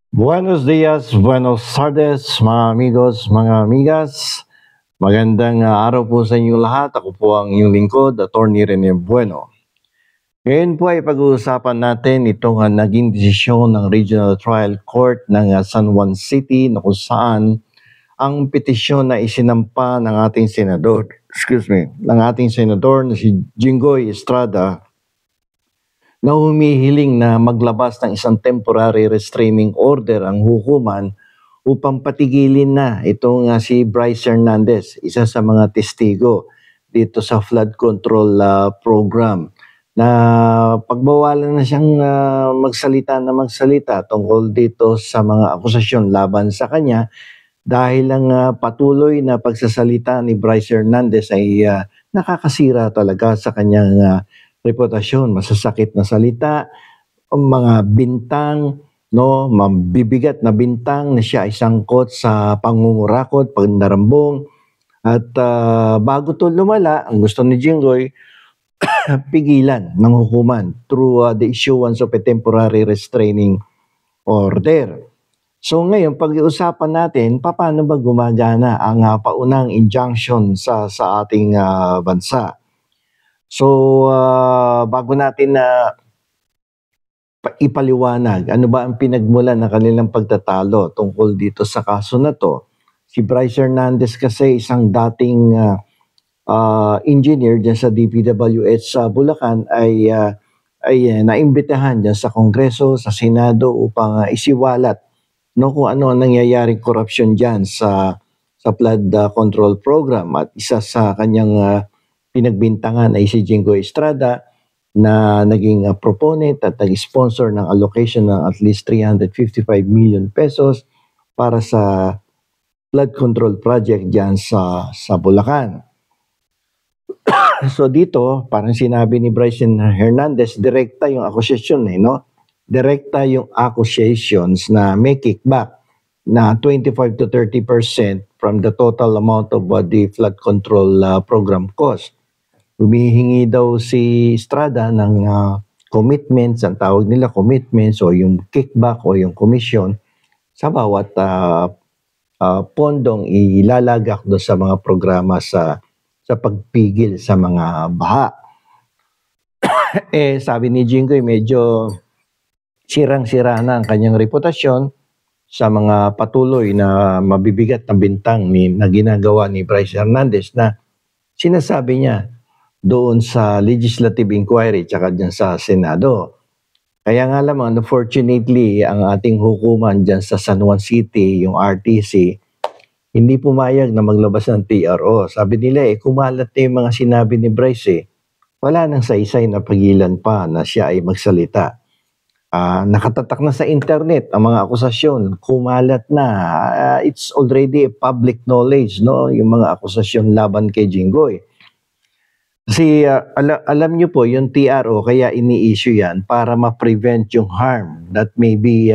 Buenos dias, buenos tardes, mga amigos, mga amigas. Magandang araw po sa inyo lahat. Ako po ang inyong lingkod, Attorney Rene Bueno. Ngayon po ay pag-uusapan natin itong naging desisyon ng Regional Trial Court ng San Juan City na kung saan ang petisyon na isinampa ng ating senador na si Jinggoy Estrada na humihiling na maglabas ng isang temporary restraining order ang hukuman upang patigilin na itong si Bryce Hernandez, isa sa mga testigo dito sa flood control program na pagbawalan na siyang magsalita tungkol dito sa mga akusasyon laban sa kanya dahil ang patuloy na pagsasalita ni Bryce Hernandez ay nakakasira talaga sa kanyang reputasyon, masasakit na salita, mga bintang, no, mabibigat na bintang na siya ay sangkot sa pangungurakot, pandarambong. At bago to lumala, ang gusto ni Jinggoy, pigilan ng hukuman through the issuance of a temporary restraining order. So ngayon, pag-iusapan natin, paano ba gumagana ang paunang injunction sa ating bansa? So, bago natin na ipaliwanag, ano ba ang pinagmulan ng kanilang pagtatalo tungkol dito sa kaso na to? Si Bryce Hernandez kasi isang dating engineer dyan sa DPWH sa Bulacan ay naimbitahan dyan sa Kongreso, sa Senado upang isiwalat no, kung ano ang nangyayaring korupsyon dyan sa flood control program. At isa sa kanyang pinagbintangan ay si Jinggoy Estrada na naging proponent at nag-sponsor ng allocation ng at least 355 million pesos para sa flood control project dyan sa Bulacan. So dito, parang sinabi ni Bryce Hernandez, direkta yung accusation no? Direkta yung accusations na may kickback na 25 to 30% from the total amount of the flood control program cost. Humihingi daw si Estrada ng commitments, ang tawag nila commitments o yung kickback o yung commission sa bawat pondong ilalagak doon sa mga programa sa pagpigil sa mga baha. Sabi ni Jinggoy, medyo sirang-sira na ang kanyang reputasyon sa mga patuloy na mabibigat na bintang na ginagawa ni Bryce Hernandez na sinasabi niya doon sa legislative inquiry tsaka dyan sa Senado. Kaya nga lamang, unfortunately, ang ating hukuman dyan sa San Juan City, yung RTC, hindi pumayag na maglabas ng TRO. Sabi nila, kumalat na yung mga sinabi ni Bryce. Wala nang saysay na pagilan pa na siya ay magsalita. Nakatatak na sa internet ang mga akusasyon, kumalat na. It's already public knowledge, no? Yung mga akusasyon laban kay Jinggoy. Kasi alam nyo po, yung TRO, kaya ini-issue yan para ma-prevent yung harm that may be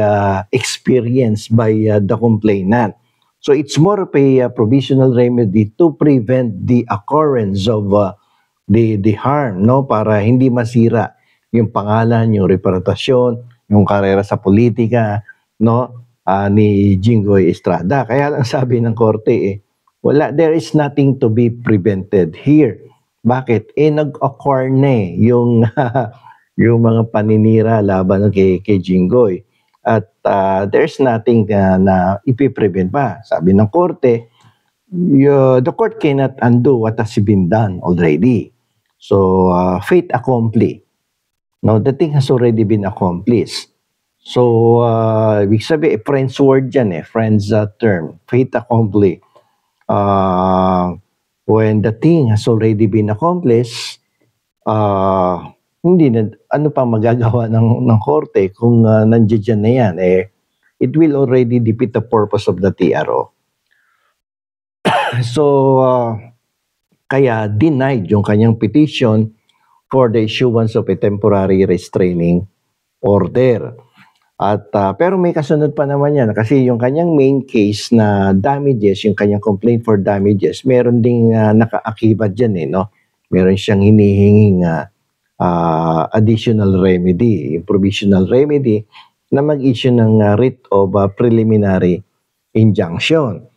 experienced by the complainant. So it's more of a provisional remedy to prevent the occurrence of the harm, no? Para hindi masira yung pangalan, yung reputasyon, yung karera sa politika, no? Ni Jinggoy Estrada. Kaya lang sabi ng korte, there is nothing to be prevented here. Bakit? Nag-occur na yung, yung mga paninira laban kay Jinggoy. At there's nothing na ipiprevent pa. Sabi ng korte, the court cannot undo what has been done already. So, fait accompli. No, the thing has already been accomplished. So, ibig sabihin, French word yan French term, fait accompli. When the thing has already been accomplished, hindi na, ano pa magagawa ng korte kung nandiyan na yan, it will already defeat the purpose of the TRO. So, kaya denied yung kanyang petition for the issuance of a temporary restraining order. At pero may kasunod pa naman yan kasi yung kanyang main case na damages, yung kanyang complaint for damages, meron ding nakaakibat dyan no? Meron siyang hinihinging additional remedy, provisional remedy na mag-issue ng writ of preliminary injunction.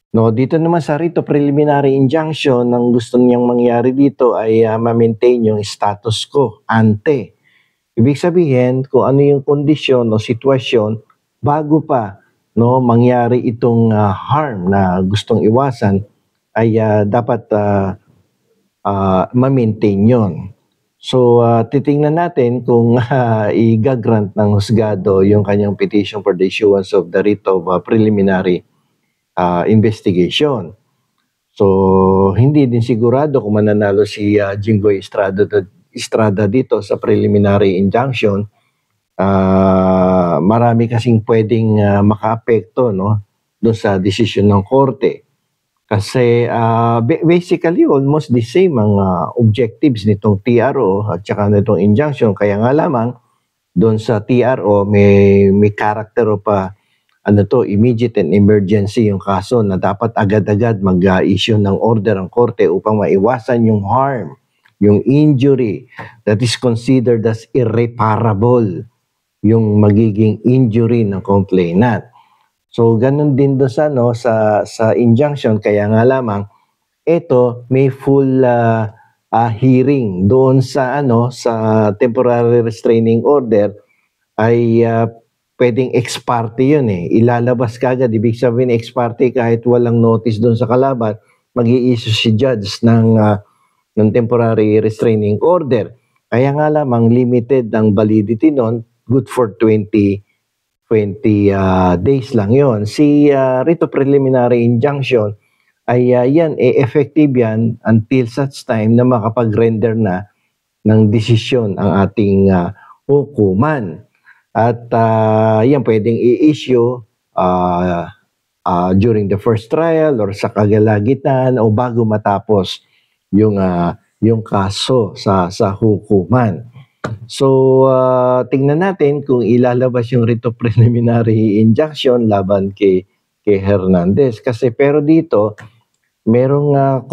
No, dito naman sa writ of preliminary injunction, ang gusto niyang mangyari dito ay ma-maintain yung status quo ante. Ibig sabihin, kung ano yung kondisyon o sitwasyon bago pa mangyari itong harm na gustong iwasan, ay dapat ma-maintain yun. So, titingnan natin kung i-grant ng husgado yung kanyang petition for the issuance of the writ of preliminary investigation. So, hindi din sigurado kung mananalo si Jinggoy Estrada dito sa preliminary injunction. Marami kasing pwedeng makaapekto doon sa desisyon ng korte. Kasi basically almost the same ang objectives nitong TRO at saka nitong injunction. Kaya nga lamang doon sa TRO may character of immediate and emergency yung kaso na dapat agad-agad mag-issue ng order ang korte upang maiwasan yung harm, yung injury that is considered as irreparable, yung magiging injury ng complainant. So ganun din do sa injunction, kaya nga lamang ito may full hearing doon sa sa temporary restraining order ay pwedeng ex parte yun ilalabas kagad. Ibig sabihin ex parte kahit walang notice doon sa kalaban, mag-i-issue si judge ng temporary restraining order. Kaya nga lamang limited ang validity noon, good for 20 days lang yon. Si writ of preliminary injunction ay yan effective yan until such time na makapag-render na ng desisyon ang ating hukuman. At yan pwedeng i-issue during the first trial or sa kalagitnaan o bago matapos yung kaso sa hukuman. So, tingnan natin kung ilalabas yung writ of preliminary injunction laban kay Hernandez. Kasi pero dito, merong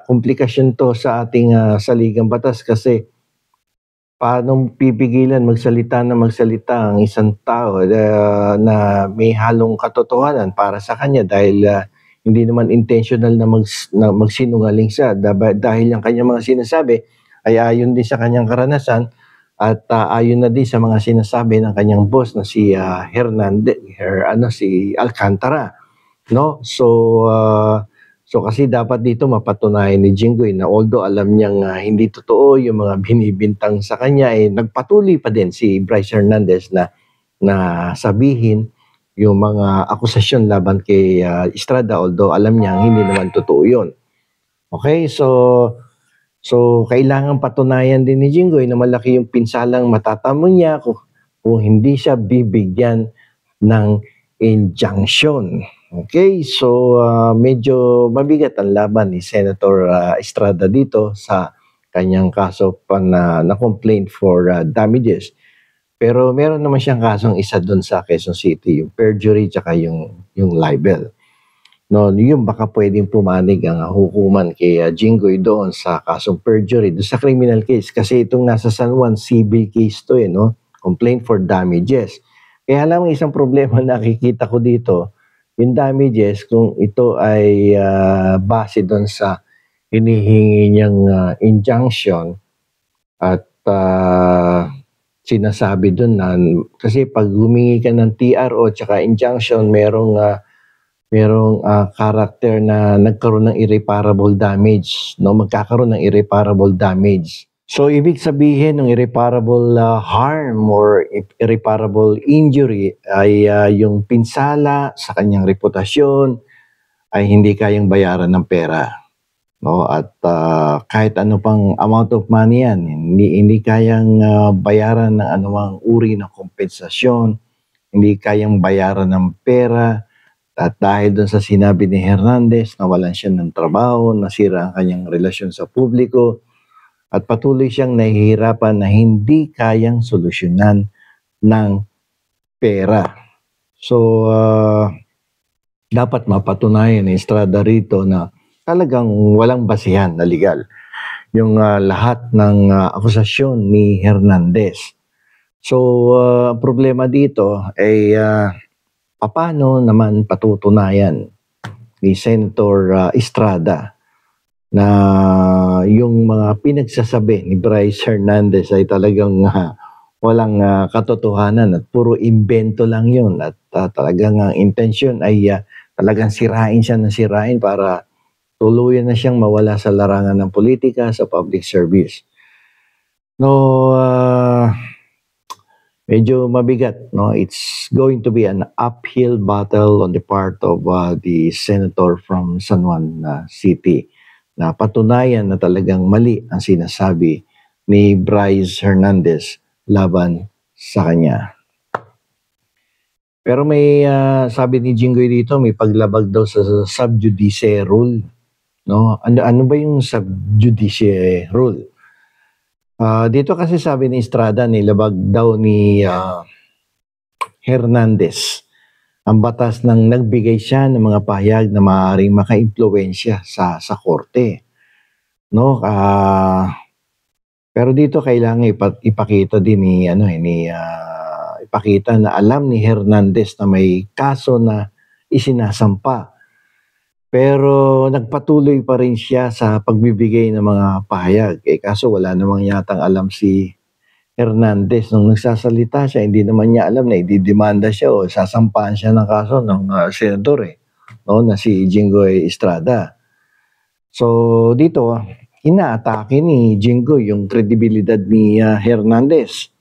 komplikasyon to sa ating saligang batas kasi paano pipigilan magsalita ang isang tao na may halong katotohanan para sa kanya dahil hindi naman intentional na magsinungaling siya dahil ang kanyang mga sinasabi ay ayon din sa kanyang karanasan at ayon na din sa mga sinasabi ng kanyang boss na si Hernandez, si Alcantara, no? So kasi dapat dito mapatunayan ni Jinggoy na although alam niyang hindi totoo yung mga binibintang sa kanya, nagpatuloy pa din si Bryce Hernandez na sabihin yung mga akusasyon laban kay Estrada although alam niyang hindi naman totoo yun. Okay, so kailangan patunayan din ni Jinggoy na malaki yung pinsalang matatamo niya kung hindi siya bibigyan ng injunction. Okay, so medyo mabigat ang laban ni Senator Estrada dito sa kanyang kaso na complaint for damages. Pero meron naman siyang kasong isa doon sa Quezon City, yung perjury tsaka yung libel. No, yung baka pwedeng pumanig ang hukuman kay Jinggoy doon sa kasong perjury, doon sa criminal case. Kasi itong nasa San Juan, civil case to complaint for damages. Kaya lang isang problema na nakikita ko dito, yung damages, kung ito ay base doon sa hinihingi niyang injunction at sinasabi doon na, kasi pag humingi ka ng TRO tsaka injunction, merong character na nagkaroon ng irreparable damage, magkakaroon ng irreparable damage. So, ibig sabihin ng irreparable harm or irreparable injury ay yung pinsala sa kanyang reputasyon ay hindi kayang bayaran ng pera. No? At kahit ano pang amount of money yan, hindi kayang bayaran ng anumang uri ng kompensasyon, hindi kayang bayaran ng pera. At dahil doon sa sinabi ni Hernandez, nawalan siya ng trabaho, nasira ang kanyang relasyon sa publiko, at patuloy siyang nahihirapan na hindi kayang solusyonan ng pera. So, dapat mapatunayan ni Estrada rito na talagang walang basihan na legal yung lahat ng akusasyon ni Hernandez. So, ang problema dito ay papaano naman patutunayan ni Senator Estrada na yung mga pinagsasabi ni Bryce Hernandez ay talagang walang katotohanan at puro imbento lang yun at talagang ang intensyon ay talagang sirain siya ng sirain para tuluyan na siyang mawala sa larangan ng politika sa public service. No, medyo mabigat, no? It's going to be an uphill battle on the part of the senator from San Juan City na patunayan na talagang mali ang sinasabi ni Bryce Hernandez laban sa kanya. Pero may sabi ni Jinggoy dito, may paglabag daw sa sub judice rule, no? Ano ba yung sub judice rule? Dito kasi sabi ni Estrada, nilabag daw ni Hernandez ang batas ng nagbigay siya ng mga pahayag na maaaring makaimpluwensya sa korte. No? Pero dito kailangan ipakita din ipakita na alam ni Hernandez na may kaso na isinasampa. Pero nagpatuloy pa rin siya sa pagbibigay ng mga pahayag. Kaso wala namang yatang alam si Hernandez nung nagsasalita siya, hindi naman niya alam na ididemanda siya o sasampahan siya ng kaso ng senador no, na si Jinggoy Estrada. So dito, inaatake ni Jinggoy yung kredibilidad ni Hernandez.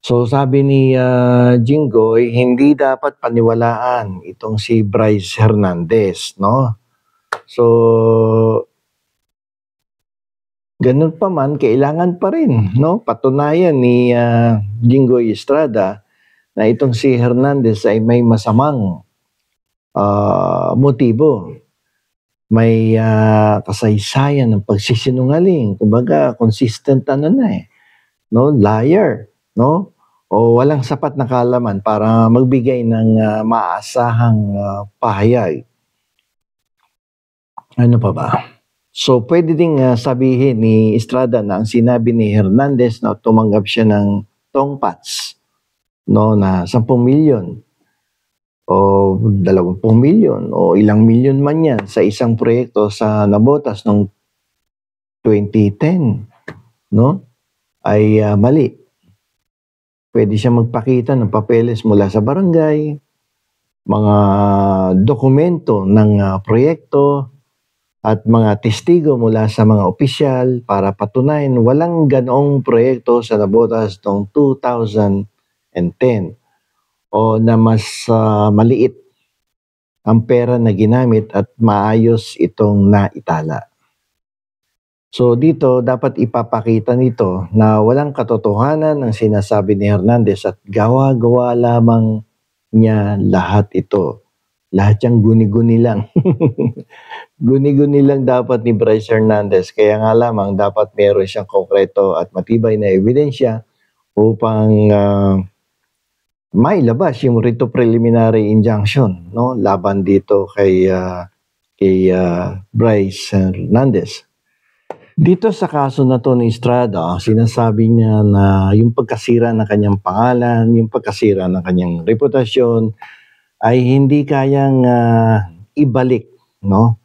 So sabi ni Jinggoy, hindi dapat paniwalaan itong si Bryce Hernandez, no? So ganun pa man, kailangan pa rin, no? Patunayan ni Jinggoy Estrada na itong si Hernandez ay may masamang motibo. May kasaysayan ng pagsisinungaling. Kumbaga, consistent no? Liar, no? O walang sapat na kaalaman para magbigay ng maaasahang pahayag. Ano pa ba? So, pwede ding sabihin ni Estrada na ang sinabi ni Hernandez na tumanggap siya ng tongpats, no, na 10 milyon o 20 milyon o ilang milyon man yan sa isang proyekto sa nabotas noong 2010, no, ay mali. Pwede siya magpakita ng papeles mula sa barangay, mga dokumento ng proyekto, at mga testigo mula sa mga opisyal para patunayan walang ganoong proyekto sa nabotas noong 2010 o na mas maliit ang pera na ginamit at maayos itong naitala. So dito dapat ipapakita nito na walang katotohanan ang sinasabi ni Hernandez at gawa-gawa lamang niya lahat ito. Lahat yung guni-guni lang. Guni-guni lang dapat ni Bryce Hernandez. Kaya nga lamang dapat meron siyang konkreto at matibay na ebidensya upang mailabas yung writ of preliminary injunction, no, laban dito kay Bryce Hernandez. Dito sa kaso na to ni Estrada, sinasabi niya na yung pagkasira ng kanyang pangalan, yung pagkasira ng kanyang reputasyon ay hindi kayang ibalik, no,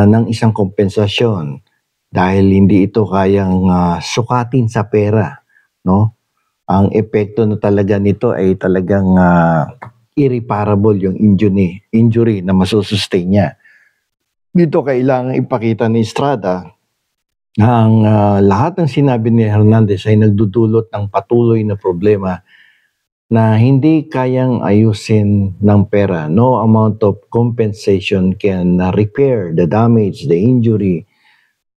ng isang kompensasyon dahil hindi ito kayang sukatin sa pera, no? Ang epekto na talaga nito ay talagang irreparable yung injury na masusustain niya. Dito kailangan ipakita ni Estrada ang lahat ng sinabi ni Hernandez ay nagdudulot ng patuloy na problema na hindi kayang ayusin ng pera. No amount of compensation can repair the damage, the injury,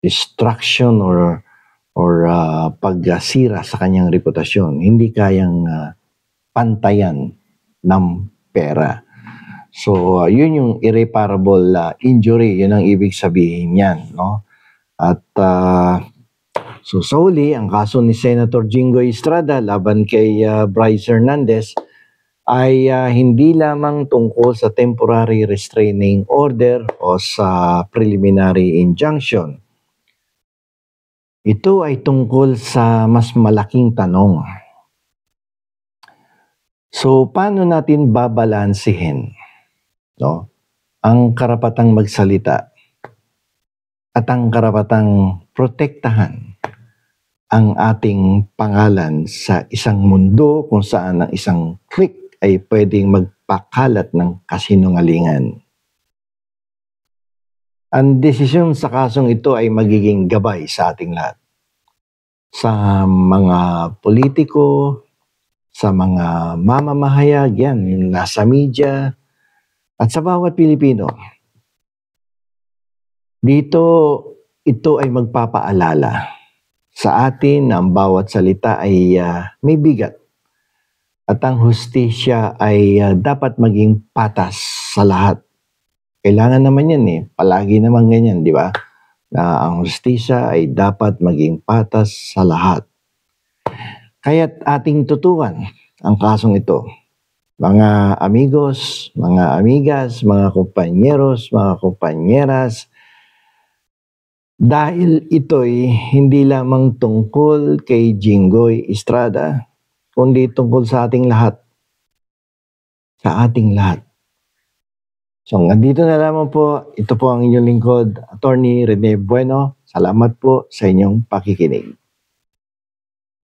destruction, or pagkasira sa kanyang reputasyon. Hindi kayang pantayan ng pera. So, yun yung irreparable injury. Yun ang ibig sabihin yan, no? At so sa huli, ang kaso ni Senator Jinggoy Estrada laban kay Bryce Hernandez ay hindi lamang tungkol sa temporary restraining order o sa preliminary injunction. Ito ay tungkol sa mas malaking tanong. So, paano natin babalansehin, no, ang karapatang magsalita at ang karapatang protektahan ang ating pangalan sa isang mundo kung saan ang isang click ay pwedeng magpakalat ng kasinungalingan. Ang desisyon sa kasong ito ay magiging gabay sa ating lahat. Sa mga politiko, sa mga mamamahayag, yan, yung nasa media, at sa bawat Pilipino. Dito, ito ay magpapaalala sa atin na ang bawat salita ay may bigat. At ang hustisya ay dapat maging patas sa lahat. Kailangan naman yan eh. Palagi naman ganyan, di ba? Na ang hustisya ay dapat maging patas sa lahat. Kaya't ating tutukan ang kasong ito. Mga amigos, mga amigas, mga kompanyeros, mga kompanyeras, dahil ito'y hindi lamang tungkol kay Jinggoy Estrada, kundi tungkol sa ating lahat. Sa ating lahat. So, nandito na lamang po. Ito po ang inyong lingkod, Attorney Rene Bueno. Salamat po sa inyong pakikinig.